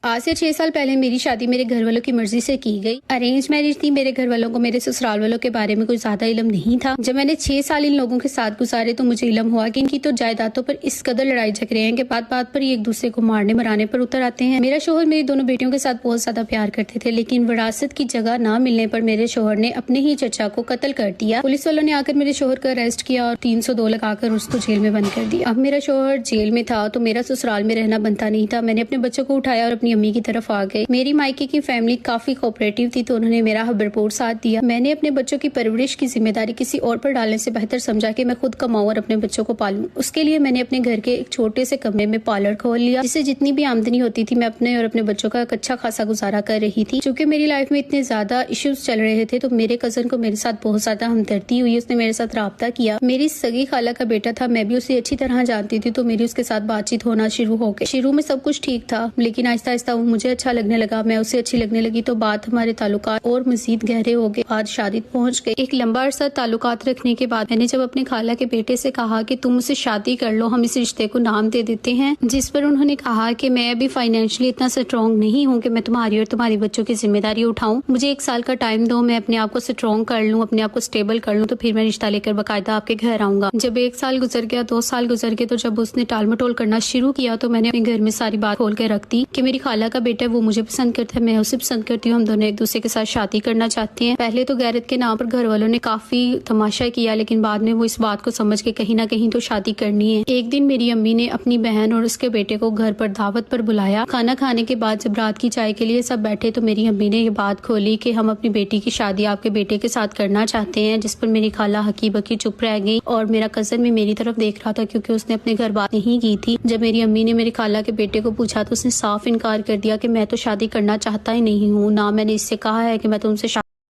आज से 6 साल पहले मेरी शादी मेरे घर वालों की मर्जी से की गई। अरेंज मैरिज थी। मेरे घर वालों को मेरे ससुराल वालों के बारे में कोई ज्यादा इल्म नहीं था। जब मैंने 6 साल इन लोगों के साथ गुजारे तो मुझे इल्म हुआ कि इनकी तो जायदादों पर इस कदर लड़ाई झगड़े हैं कि बात बात पर एक दूसरे को मारने मराने पर उतर आते हैं। मेरा शोहर मेरी दोनों बेटियों के साथ बहुत ज्यादा प्यार करते थे, लेकिन विरासत की जगह न मिलने पर मेरे शोहर ने अपने ही चचा को कत्ल कर दिया। पुलिस वालों ने आकर मेरे शोहर का अरेस्ट किया और 302 लगाकर उसको जेल में बंद कर दिया। अब मेरा शोहर जेल में था तो मेरा ससुराल में रहना बनता नहीं था। मैंने अपने बच्चों को उठाया और अपनी अम्मी की तरफ आ गई। मेरी मायके की फैमिली काफी कोऑपरेटिव थी तो उन्होंने मेरा भरपूर साथ दिया। मैंने अपने बच्चों की परवरिश की जिम्मेदारी किसी और पर डालने से बेहतर समझा कि मैं खुद कमाऊं और अपने बच्चों को पालूं। उसके लिए मैंने अपने घर के एक छोटे से कमरे में पार्लर खोल लिया, जिससे जितनी भी आमदनी होती थी मैं अपने और अपने बच्चों का एक अच्छा खासा गुजारा कर रही थी। चूंकि मेरी लाइफ में इतने ज्यादा इश्यूज चल रहे थे तो मेरे कजन को मेरे साथ बहुत ज्यादा हमदर्दी हुई। उसने मेरे साथ राब्ता किया। मेरी सगी खाला का बेटा था, मैं भी उसे अच्छी तरह जानती थी तो मेरी उसके साथ बातचीत होना शुरू हो गई। शुरू में सब कुछ ठीक था, लेकिन आहिस्ता आहिस्ता वो मुझे अच्छा लगने लगा, मैं उसे अच्छी लगने लगी तो बात हमारे ताल्लुकात और मजीद गहरे हो गए। आज शादी पहुंच गई। एक लंबा अरसा ताल्लुकात रखने के बाद मैंने जब अपने खाला के बेटे से कहा कि तुम मुझसे शादी कर लो, हम इस रिश्ते को नाम दे देते हैं, जिस पर उन्होंने कहा कि मैं अभी फाइनेंशियली इतना स्ट्रॉन्ग नहीं हूँ कि मैं तुम्हारी और तुम्हारी बच्चों की जिम्मेदारी उठाऊं। मुझे 1 साल का टाइम दो, मैं अपने आप को स्ट्रॉन्ग कर लूँ, अपने आप को स्टेबल कर लूँ, तो फिर मैं रिश्ता लेकर बाकायदा आपके घर आऊंगा। जब 1 साल गुजर गया, 2 साल गुजर गए, तो जब उसने टाल मटोल करना शुरू किया तो मैंने अपने घर में सारी बात खोल के रख दी कि मेरी खाला का बेटा है, वो मुझे पसंद करता है, मैं उसे पसंद करती हूँ, हम दोनों एक दूसरे के साथ शादी करना चाहते हैं। पहले तो गैरत के नाम पर घर वालों ने काफी तमाशा किया, लेकिन बाद में वो इस बात को समझ के कहीं ना कहीं तो शादी करनी है। एक दिन मेरी अम्मी ने अपनी बहन और उसके बेटे को घर पर दावत पर बुलाया। खाना खाने के बाद जब रात की चाय के लिए सब बैठे तो मेरी अम्मी ने ये बात खोली कि हम अपनी बेटी की शादी आपके बेटे के साथ करना चाहते हैं, जिस पर मेरी खाला हकी बकी चुप रह गई और मेरा कजन भी मेरी तरफ देख रहा था क्योंकि उसने अपने घर बात नहीं की थी। जब मेरी अम्मी ने मेरी खाला के बेटे को पूछा तो उसने साफ इनकार कर दिया कि मैं तो शादी करना चाहता ही नहीं हूँ, ना मैंने इससे कहा है कि मैं तुमसे